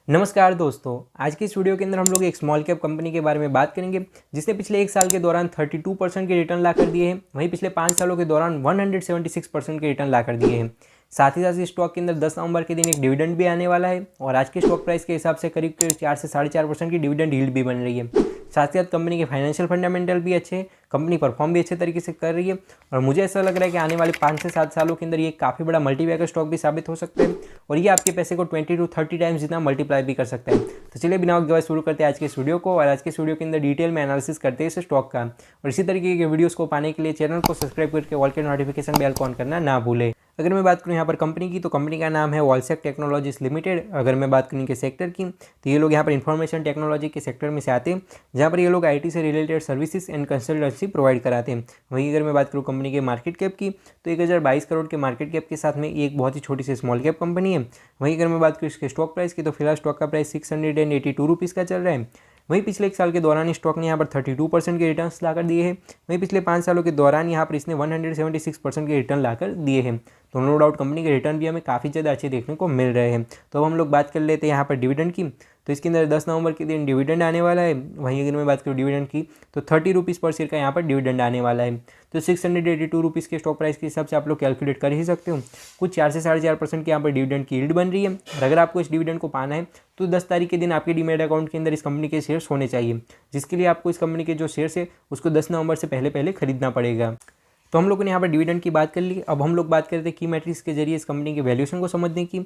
नमस्कार दोस्तों, आज की इस वीडियो के अंदर हम लोग एक स्मॉल कैप कंपनी के बारे में बात करेंगे जिसने पिछले एक साल के दौरान 32% के रिटर्न ला कर दिए हैं। वहीं पिछले 5 सालों के दौरान 176% के रिटर्न ला कर दिए हैं। साथ ही साथ इस स्टॉक के अंदर 10 नवंबर के दिन एक डिविडेंड भी आने वाला है और आज के स्टॉक प्राइस के हिसाब से करीब 4 से 4.5% की डिविडेंड यील्ड भी बन रही है। साथ ही साथ कंपनी के फाइनेंशियल फंडामेंटल भी अच्छे हैं, कंपनी परफॉर्म भी अच्छे तरीके से कर रही है और मुझे ऐसा लग रहा है कि आने वाले 5 से 7 सालों के अंदर ये काफ़ी बड़ा मल्टीबैगर स्टॉक भी साबित हो सकता है और ये आपके पैसे को 20 to 30 टाइम्स जितना मल्टीप्लाई भी कर सकता है। तो चलिए बिना वक्त गवाए शुरू करते हैं आज के इस वीडियो को और आज के इस वीडियो के अंदर डिटेल में एनालिसिस करते हैं इस स्टॉक का। और इसी तरीके के वीडियोस को पाने के लिए चैनल को सब्सक्राइब करके ऑल के नोटिफिकेशन बेल को ऑन करना ना भूलें। अगर मैं बात करूं यहाँ पर कंपनी की तो कंपनी का नाम है वॉलसेक टेक्नोलॉजीज लिमिटेड। अगर मैं बात करूं इनके सेक्टर की तो ये लोग यहाँ पर इंफॉर्मेशन टेक्नोलॉजी के सेक्टर में से आते हैं, जहाँ पर ये लोग आईटी से related services and consultancy provide कराते हैं। वहीं अगर मैं बात करूँ कंपनी के मार्केट कैप की तो 1022 करोड़ के मार्केट कैप के साथ में ये एक बहुत ही छोटी सी स्मॉल कैप कंपनी है। वहीं अगर मैं बात करूँ इसके स्टॉक प्राइस की तो फिलहाल स्टॉक का प्राइस 682 रुपीज़ का चल रहा है। वहीं पिछले एक साल के दौरान इस स्टॉक ने यहाँ पर 32% के रिटर्न्स लाकर दिए हैं। वहीं पिछले 5 सालों के दौरान यहाँ पर इसने 176% के रिटर्न लाकर दिए हैं। तो नो डाउट कंपनी के रिटर्न भी हमें काफ़ी ज़्यादा अच्छे देखने को मिल रहे हैं। तो अब हम लोग बात कर लेते हैं यहाँ पर डिविडेंड की। तो इसके अंदर 10 नवंबर के दिन डिविडेंड आने वाला है। वहीं अगर मैं बात करूँ डिविडेंड की तो 30 रुपीज़ पर शेयर का यहाँ पर डिविडेंड आने वाला है। तो 682 रुपीज़ के स्टॉक प्राइस के हिसाब से आप लोग कैलकुलेट कर ही सकते हो। कुछ 4 से 4.5% की यहाँ पर डिविडेंड की यील्ड बन रही है। और अगर आपको इस डिविडेंड को पाना है तो 10 तारीख के दिन आपके डीमैट अकाउंट के अंदर इस कंपनी के शेयर्स होने चाहिए, जिसके लिए आपको इस कंपनी के जो शेयर्स है उसको 10 नवंबर से पहले पहले खरीदना पड़ेगा। तो हम लोगों ने यहाँ पर डिविडेंड की बात कर ली। अब हम लोग बात करते हैं की मैट्रिक्स के जरिए इस कंपनी के वैल्यूएशन को समझने की।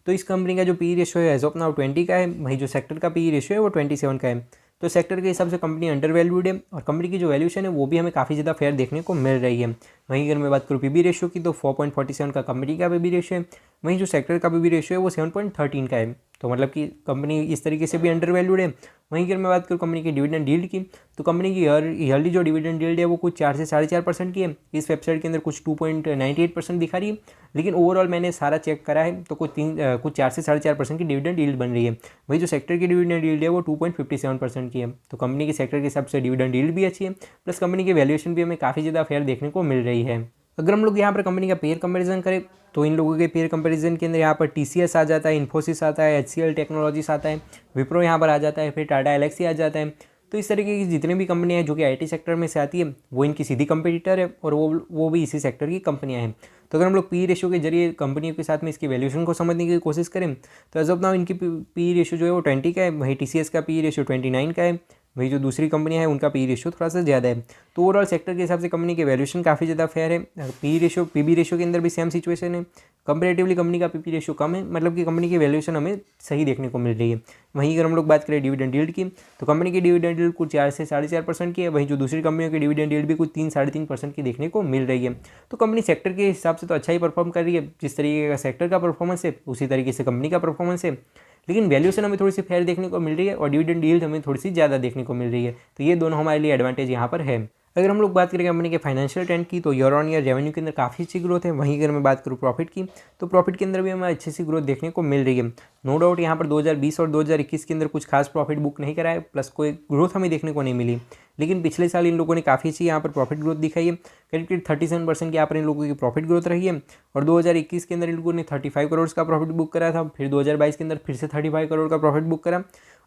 तो इस कंपनी का जो पी रेशियो है एज ऑफ नाउ 20 का है। वहीं जो सेक्टर का पी रेशियो है वो 27 का है। तो सेक्टर के हिसाब से कंपनी अंडर वैल्यूड है और कंपनी की जो वैल्यूएशन है वो भी हमें काफ़ी ज़्यादा फेयर देखने को मिल रही है। वहीं अगर मैं बात करूँ पीबी रेशियो की तो 4.47 का कंपनी का पीबी रेशियो है। वहीं जो सेक्टर का पीबी रेशियो है वो 7.13 का है। तो मतलब कि कंपनी इस तरीके से भी अंडर वैल्यूड है। वहीं अगर मैं बात करूँ कंपनी की डिविडेंड यील्ड की तो कंपनी की ईयरली जो डिविडेंड यील्ड है वो कुछ 4 से 4.5% की है। इस वेबसाइट के अंदर कुछ 2.98% दिखा रही है, लेकिन ओवरऑल मैंने सारा चेक करा है तो कुछ 4 से 4.5% की डिविडेंड यील्ड बन रही है। वही जो सेक्टर की डिविडेंड यील्ड है वो 2.57% की है। तो कंपनी के सेक्टर के हिसाब से डिविडेंड यील्ड भी अच्छी है, प्लस कंपनी की वैल्यूएशन भी हमें काफ़ी ज़्यादा फेयर देखने को मिल रही है। अगर हम लोग यहाँ पर कंपनी का पेयर कंपैरिजन करें तो इन लोगों के पेयर कंपैरिजन के अंदर यहाँ पर टीसीएस आ जाता है, इन्फोसिस आता है, एचसीएल टेक्नोलॉजीज आता है, विप्रो यहाँ पर आ जाता है, फिर टाटा एलेक्सी आ जाता है। तो इस तरीके की जितनी भी कंपनियां हैं जो कि आईटी सेक्टर में से आती है वो इनकी सीधी कंपटीटर है और वो भी इसी सेक्टर की कंपनियां हैं। तो अगर हम लोग पी रेशियो के जरिए कंपनियों के साथ में इसकी वैल्यूएशन को समझने की कोशिश करें तो एज ऑफ नाउ इनकी पी रेशियो जो है वो 20 का है। वहीं टीसीएस का पी रेशियो 29 का है। वही जो दूसरी कंपनियां हैं उनका पी रेशियो थोड़ा सा ज़्यादा है। तो ओवरऑल सेक्टर के हिसाब से कंपनी की वैल्यूएशन काफ़ी ज़्यादा फेयर है। पीबी रेशियो के अंदर भी सेम सिचुएशन है। कंपेरेटिवली कंपनी का पीपी रेशियो कम है, मतलब कि कंपनी की वैल्यूएशन हमें सही देखने को मिल रही है। वहीं अगर हम लोग बात करें डिविडेंड यील्ड की तो कंपनी की डिविडेंड यील्ड कुछ 4 से 4.5% की है। वहीं जो दूसरी कंपनियों की डिविडेंड यील्ड भी कुछ 3-3.5% की देखने को मिल रही है। तो कंपनी सेक्टर के हिसाब से तो अच्छा ही परफॉर्म कर रही है। जिस तरीके का सेक्टर का परफॉर्मेंस है उसी तरीके से कंपनी का परफॉर्मेंस है, लेकिन वैल्यूएशन हमें थोड़ी सी फेयर देखने को मिल रही है और डिविडेंड यील्ड हमें थोड़ी सी ज़्यादा देखने को मिल रही है। तो ये दोनों हमारे लिए एडवांटेज यहाँ पर है। अगर हम लोग बात करें कंपनी के फाइनेंशियल ट्रेंड की तो ईयर ऑन ईयर रेवेन्यू के अंदर काफ़ी अच्छी ग्रोथ है। वहीं अगर मैं बात करूँ प्रॉफिट की तो प्रॉफिट के अंदर भी हमें अच्छी सी ग्रोथ देखने को मिल रही है। नो डाउट यहाँ पर 2020 और 2021 के अंदर कुछ खास प्रॉफिट बुक नहीं करा है, प्लस कोई ग्रोथ हमें देखने को नहीं मिली, लेकिन पिछले साल इन लोगों ने काफ़ी अच्छी यहाँ पर प्रॉफिट ग्रोथ दिखाई है। करीब 37% की यहाँ पर इन लोगों की प्रॉफिट ग्रोथ रही है। और 2021 के अंदर इन लोगों ने 35 करोड़ का प्रॉफिट बुक करा था, फिर 2022 के अंदर फिर से 35 करोड़ का प्रॉफिट बुक करा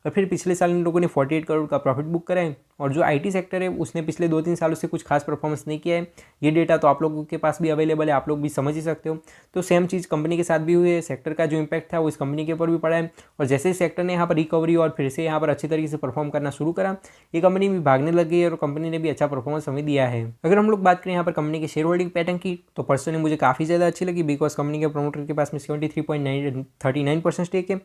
और फिर पिछले साल इन लोगों ने 48 करोड़ का प्रॉफिट बुक करा है। और जो आईटी सेक्टर है उसने पिछले 2-3 सालों से कुछ खास परफॉर्मेंस नहीं किया है। ये डेटा तो आप लोगों के पास भी अवेलेबल है, आप लोग भी समझ ही सकते हो। तो सेम चीज़ कंपनी के साथ भी हुई है। सेक्टर का जो इम्पैक्ट था वो इस कंपनी के ऊपर भी पड़ा है और जैसे ही सेक्टर ने यहाँ पर रिकवरी और फिर से यहाँ पर अच्छी तरीके से परफॉर्म करना शुरू करा, ये कंपनी भी भागने लग गई है और कंपनी ने भी अच्छा परफॉर्मेंस हमें दिया है। अगर हम लोग बात करें यहाँ पर कंपनी के शेयर होल्डिंग पैटर्न की तो पर्सनली मुझे काफ़ी ज़्यादा अच्छी लगी, बिकॉज कंपनी के प्रमोटर के पास में 73.39% स्टेक है।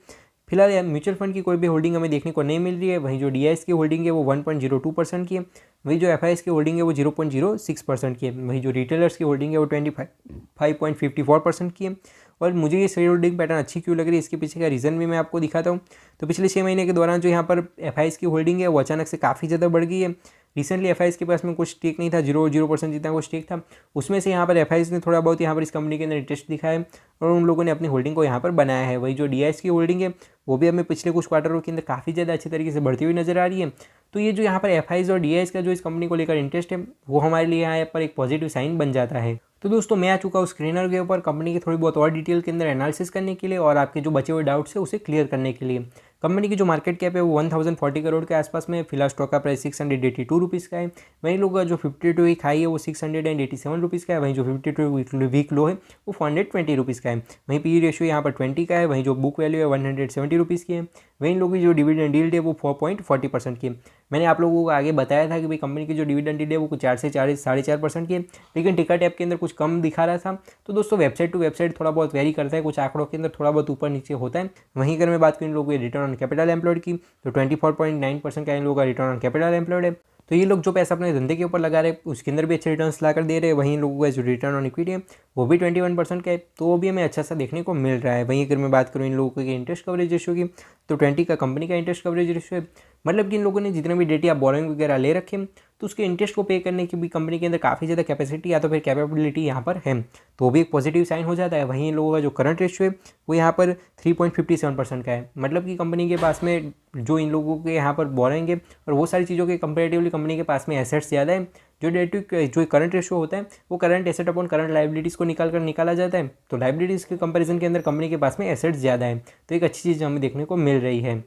फिलहाल म्यूचुअल फंड की कोई भी होल्डिंग हमें देखने को नहीं मिल रही है। वहीं जो डीआईएस की होल्डिंग है वो 1.02% की है। वहीं जो एफआईएस की होल्डिंग है वो 0.06% की है। वहीं जो रिटेलर्स की होल्डिंग है वो 25.54% की है। और मुझे ये शेयर होल्डिंग पैटर्न अच्छी क्यों लग रही है इसके पीछे का रीज़न भी मैं आपको दिखाता हूँ। तो पिछले 6 महीने के दौरान जो यहाँ पर एफआईएस की होल्डिंग है वो अचानक से काफ़ी ज़्यादा बढ़ गई है। रिसेंटली एफआईएस के पास में कुछ स्टेक नहीं था, 0% जितना कुछ स्टेक था, उसमें से यहाँ पर एफआईएस ने थोड़ा बहुत यहाँ पर इस कंपनी के अंदर इंटरेस्ट दिखाया है और उन लोगों ने अपनी होल्डिंग को यहाँ पर बनाया है। वही जो डीआईएस की होल्डिंग है वो भी हमें पिछले कुछ क्वार्टरों के अंदर काफ़ी ज़्यादा अच्छी तरीके से बढ़ती हुई नजर आ रही है। तो ये जो यहाँ पर एफआईएस और डीआईएस का जो इस कंपनी को लेकर इंटरेस्ट है वो हमारे लिए यहाँ पर एक पॉजिटिव साइन बन जाता है। तो दोस्तों मैं आ चुका हूँ स्क्रीनर के ऊपर कंपनी की थोड़ी बहुत और डिटेल के अंदर एनालिसिस करने के लिए और आपके जो बचे हुए डाउट्स है उसे क्लियर करने के लिए। कंपनी की जो मार्केट कैप है वो 1040 करोड़ के आसपास में, फिलहाल स्टॉक का प्राइस 682 रुपीज़ का है। वहीं लोगों का जो 52 वीक हाई है वो 687 रुपीज़ का है, वहीं जो 52 वीक लो है वो 420 रुपीज़ का है। वहीं पी रेशियो यहाँ पर 20 का है, वहीं जो बुक वैल्यू है 170 रुपीज़ की है। वहीं लोगों की जो डिविडेंड यील्ड है वो 4.40% की है। मैंने आप लोगों को आगे बताया था कि भाई कंपनी की जो डिविडेंड यील्ड है वो कुछ 4 से 4.5% की है, लेकिन टिकट ऐप के अंदर कुछ कम दिखा रहा था। तो दोस्तों वेबसाइट टू वेबसाइट थोड़ा बहुत वेरी करता है, कुछ आंकड़ों के अंदर थोड़ा बहुत ऊपर नीचे होता है। वहीं अगर मैं बात करूँ इन लोगों के रिटर्न ऑन कैपिटल एम्प्लॉयड की, तो 24.9% का इन लोगों का रिटर्न ऑन कैपिटल एम्प्लॉयड है। तो ये लोग जो पैसा अपने धंधे के ऊपर लगा रहे हैं उसके अंदर भी अच्छे रिटर्न्स ला कर दे रहे हैं। वहीं लोगों का जो रिटर्न ऑन इक्विटी है वो भी 21% का है, तो वो भी हमें अच्छा सा देखने को मिल रहा है। वहीं अगर मैं बात करूँ इन लोगों के इंटरेस्ट कवरेज रेशियो की, तो 20 का कंपनी का इंटरेस्ट कवरेज रेशियो है। मतलब कि इन लोगों ने जितने भी डेट या बोरोइंग वगैरह ले रखे हैं तो उसके इंटरेस्ट को पे करने की भी कंपनी के अंदर काफ़ी ज़्यादा कैपेसिटी या तो फिर कैपेबिलिटी यहाँ पर है, तो वो भी एक पॉजिटिव साइन हो जाता है। वहीं इन लोगों का जो करंट रेशियो है वो यहाँ पर 3.57% का है। मतलब कि कंपनी के पास में जो इन लोगों के यहाँ पर बोरेंगे और वो सारी चीज़ों के कंपेरेटिवली कंपनी के पास में एसेट्स ज़्यादा है। जो डेट जो करंट रेशियो होता है वो current asset upon current liabilities को निकाला जाता है, तो लाइबिलिटीज़ के कंपैरिजन के अंदर कंपनी के पास में एसेट्स ज़्यादा है, तो एक अच्छी चीज़ हमें देखने को मिल रही है।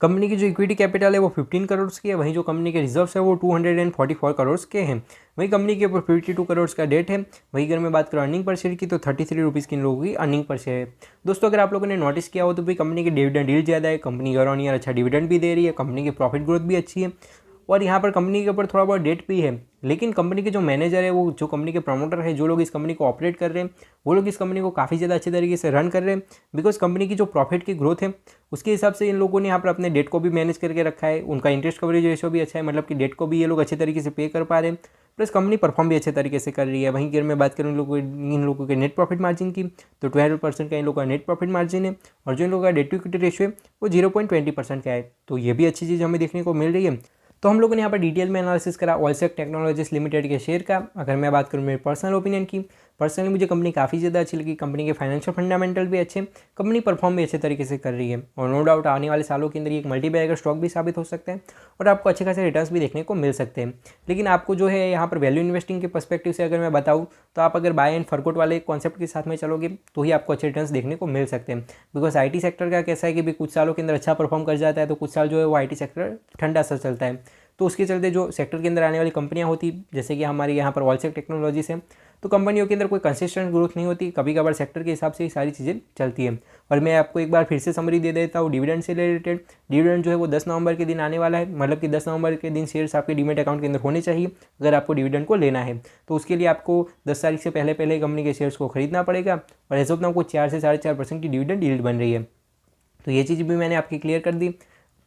कंपनी की जो इक्विटी कैपिटल है वो 15 करोड़ की है, वहीं जो कंपनी के रिजर्व्स है वो 244 करोड़ के हैं। वहीं कंपनी के ऊपर 52 करोड़ का डेट है। वहीं अगर मैं बात करूँ अर्निंग पर शेयर की, तो 33 रुपीज़ की इन लोगों की अर्निंग पर शेयर है। दोस्तों अगर आप लोगों ने नोटिस किया हो तो भाई कंपनी की डिविडेंड यील्ड ज़्यादा है, कंपनी ईयर ऑन ईयर अच्छा डिविडेंड भी दे रही है, कंपनी की प्रॉफिट ग्रोथ भी अच्छी है, और यहाँ पर कंपनी के ऊपर थोड़ा बहुत डेट भी है। लेकिन कंपनी के जो मैनेजर है, वो जो कंपनी के प्रमोटर है, जो लोग इस कंपनी को ऑपरेट कर रहे हैं, वो लोग इस कंपनी को काफ़ी ज़्यादा अच्छे तरीके से रन कर रहे हैं। बिकॉज कंपनी की जो प्रॉफिट की ग्रोथ है उसके हिसाब से इन लोगों ने यहाँ पर अपने डेट को भी मैनेज करके रखा है। उनका इंटरेस्ट कवरेज रेशियो भी अच्छा है, मतलब कि डेट को भी ये लोग अच्छे तरीके से पे कर पा रहे हैं, प्लस कंपनी परफॉर्म भी अच्छे तरीके से कर रही है। वहीं अगर मैं बात करूँ इन लोगों के नेट प्रॉफिट मार्जिन की, तो 12% का इन लोगों का नेट प्रॉफिट मार्जिन है, और जो इन लोगों का डेट टू इक्विटी रेशियो है वो 0.20% का है, तो ये भी अच्छी चीज़ हमें देखने को मिल रही है। तो हम लोगों ने यहाँ पर डिटेल में एनालिसिस करा ऑलसेक टेक्नोलॉजीज लिमिटेड के शेयर का। अगर मैं बात करूँ मेरे पर्सनल ओपिनियन की, पर्सनली मुझे कंपनी काफ़ी ज़्यादा अच्छी लगी। कंपनी के फाइनेंशियल फंडामेंटल भी अच्छे, कंपनी परफॉर्म भी अच्छे तरीके से कर रही है, और नो डाउट आने वाले सालों के अंदर ये एक मल्टीबैगर स्टॉक भी साबित हो सकता है और आपको अच्छे खासे रिटर्न्स भी देखने को मिल सकते हैं। लेकिन आपको जो है यहाँ पर वैल्यू इन्वेस्टिंग के पर्सपेक्टिव से अगर मैं बताऊँ, तो आप अगर बाय एंड फॉरगॉट वाले कॉन्सेप्ट के साथ में चलोगे तो ही आपको अच्छे रिटर्न्स देखने को मिल सकते हैं। बिकॉज IT सेक्टर का कैसा है कि भी कुछ सालों के अंदर अच्छा परफॉर्म कर जाता है, तो कुछ साल जो है वो IT सेक्टर ठंडा सा चलता है। तो उसके चलते जो सेक्टर के अंदर आने वाली कंपनियां होती, जैसे कि हमारी यहाँ पर ऑलसेक टेक्नोलॉजीज है, तो कंपनियों के अंदर कोई कंसिस्टेंट ग्रोथ नहीं होती, कभी कभार सेक्टर के हिसाब से ही सारी चीज़ें चलती है। और मैं आपको एक बार फिर से समरी दे देता हूँ डिविडेंड से रिलेटेड। डिविडेंड जो है वो 10 नवंबर के दिन आने वाला है, मतलब कि 10 नवंबर के दिन शेयर्स आपके डीमेट अकाउंट के अंदर होने चाहिए अगर आपको डिविडेंड को लेना है। तो उसके लिए आपको 10 तारीख से पहले कंपनी के शेयर्स को खरीदना पड़ेगा, और एज ऑफ नाउ को 4 से 4.5% की डिविडेंड यील्ड बन रही है। तो ये चीज़ भी मैंने आपकी क्लियर कर दी।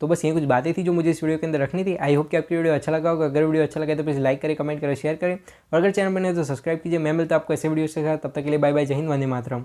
तो बस ये कुछ बातें थी जो मुझे इस वीडियो के अंदर रखनी थी। आई होप कि आपकी वीडियो अच्छा लगा होगा। अगर वीडियो अच्छा लगा तो प्लीज़ लाइक करें, कमेंट करें, शेयर करें, और अगर चैनल बने तो सब्सक्राइब कीजिए। मैं मिलता हूं आपको ऐसे वीडियो के साथ, तब तक के लिए बाय बाय, जय हिंद, वंदे मातरम।